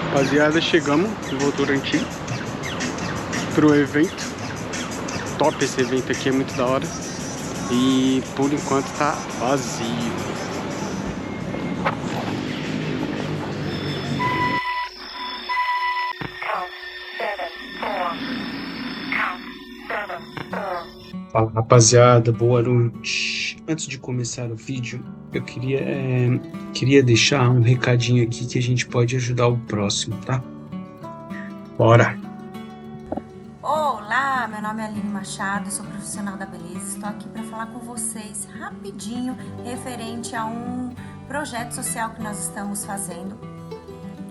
Rapaziada, chegamos em Votorantim pro evento. Top esse evento aqui, é muito da hora. E por enquanto tá vazio. Fala, rapaziada, boa noite. Antes de começar o vídeo, eu queria deixar um recadinho aqui que a gente pode ajudar o próximo, tá? Bora! Olá, meu nome é Aline Machado, sou profissional da beleza. Estou aqui para falar com vocês rapidinho referente a um projeto social que nós estamos fazendo.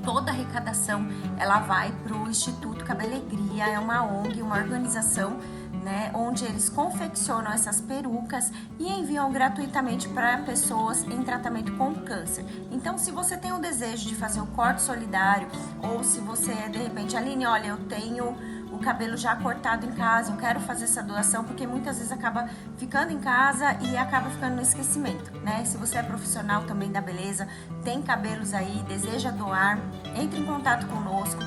Toda a arrecadação ela vai para o Instituto Cabelegria, é uma ONG, uma organização, né, onde eles confeccionam essas perucas e enviam gratuitamente para pessoas em tratamento com câncer. Então, se você tem o desejo de fazer o corte solidário, ou se você, de repente, Aline, olha, eu tenho o cabelo já cortado em casa, eu quero fazer essa doação, porque muitas vezes acaba ficando em casa e acaba ficando no esquecimento, né? Se você é profissional também da beleza, tem cabelos aí, deseja doar, entre em contato conosco.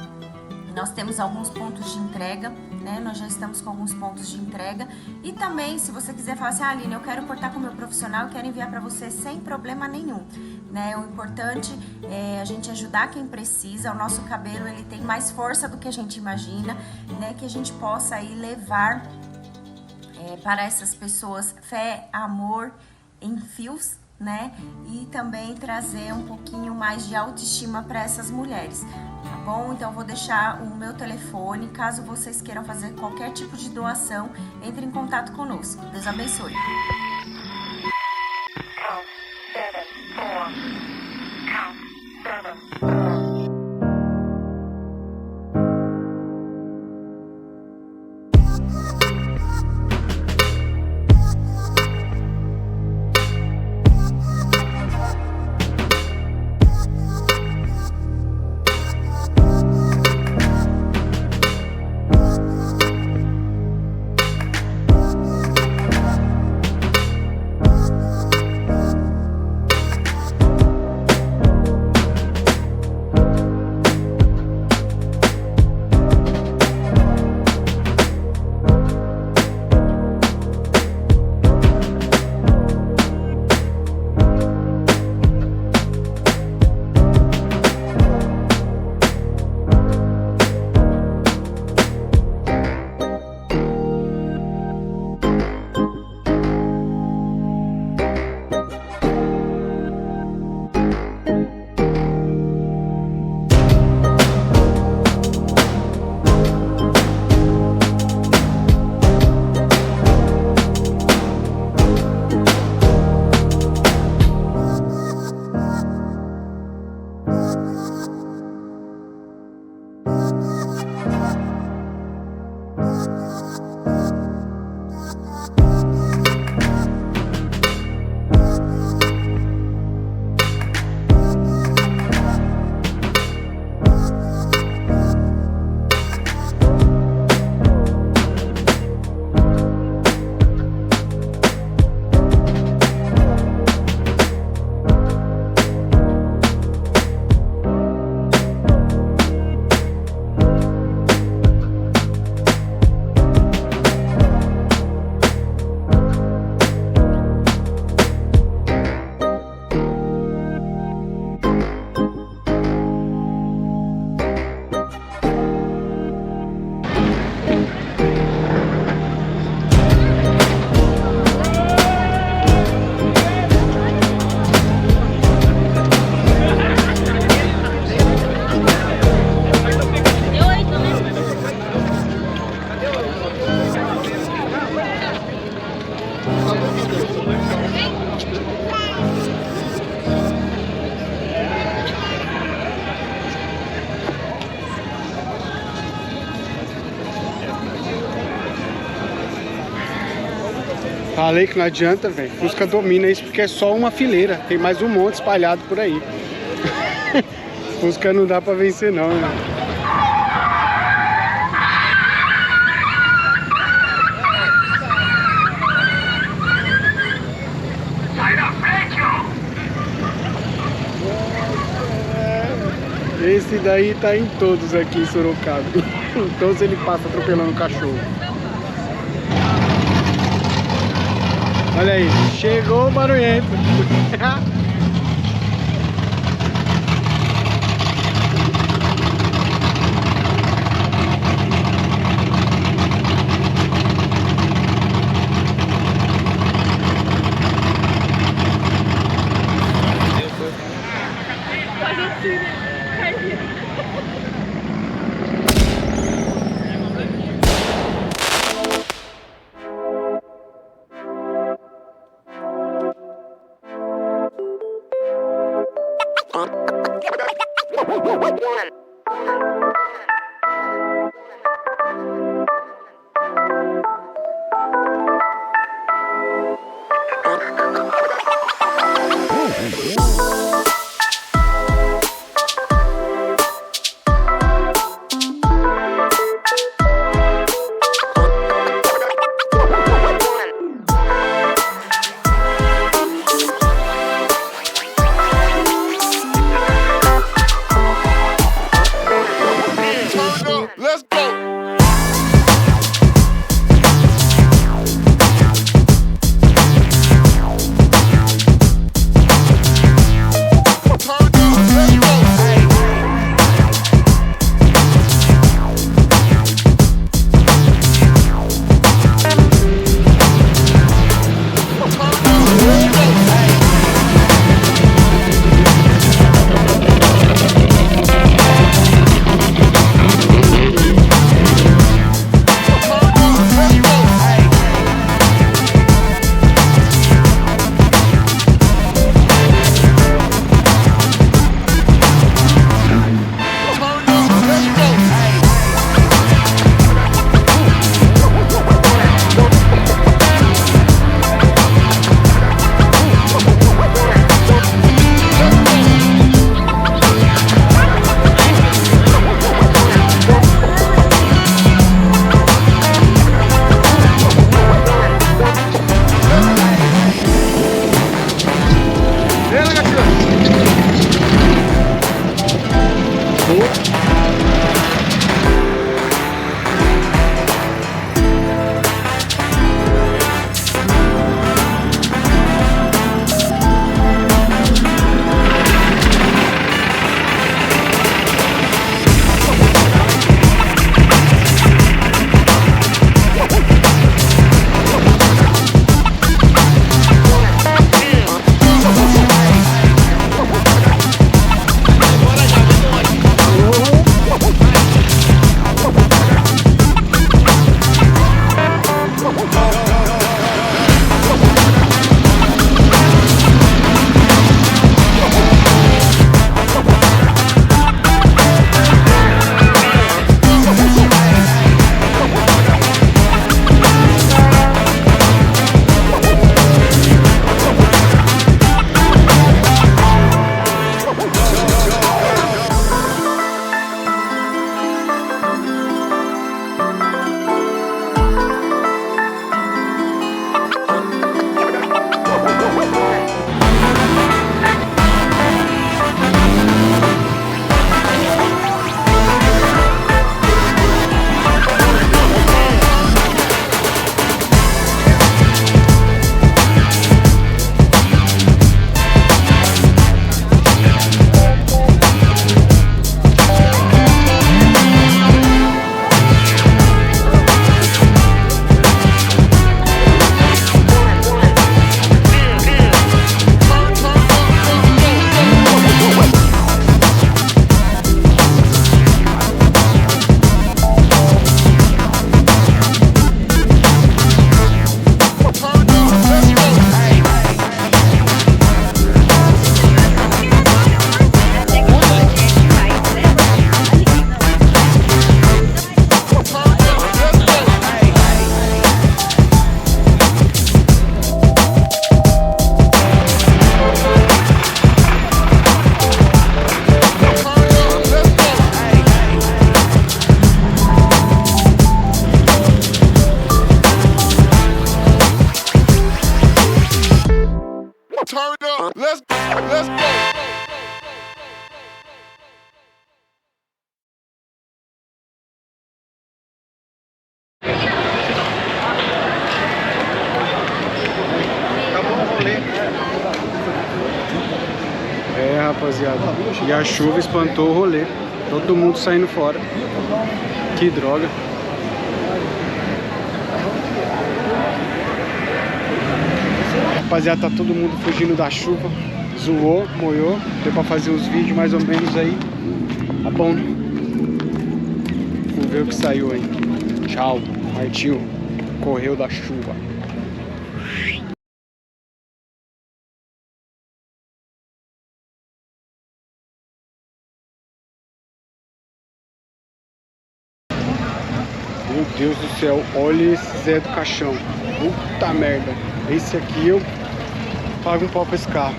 Nós temos alguns pontos de entrega, né? Nós já estamos com alguns pontos de entrega. E também, se você quiser falar assim, Aline, eu quero cortar com o meu profissional, eu quero enviar para você sem problema nenhum, né? O importante é a gente ajudar quem precisa. O nosso cabelo, ele tem mais força do que a gente imagina, né? Que a gente possa aí levar para essas pessoas fé, amor em fios, né? E também trazer um pouquinho mais de autoestima para essas mulheres, tá bom? Então eu vou deixar o meu telefone, caso vocês queiram fazer qualquer tipo de doação, entre em contato conosco. Deus abençoe. Falei que não adianta, velho. Fusca domina isso porque é só uma fileira. Tem mais um monte espalhado por aí. Fusca não dá pra vencer não, né? Esse daí tá em todos aqui em Sorocaba. Então se ele passa atropelando o cachorro. Olha aí, chegou o barulhento. Let's go. rapaziada. E a chuva espantou o rolê. Todo mundo saindo fora. Que droga. Rapaziada, tá todo mundo fugindo da chuva. Zoou, molhou. Deu pra fazer uns vídeos mais ou menos aí. Tá bom. Vamos ver o que saiu aí. Tchau. Partiu. Correu da chuva. Meu Deus do céu, olha esse Zé do Caixão. Puta merda. Esse aqui eu pago um pau pra esse carro.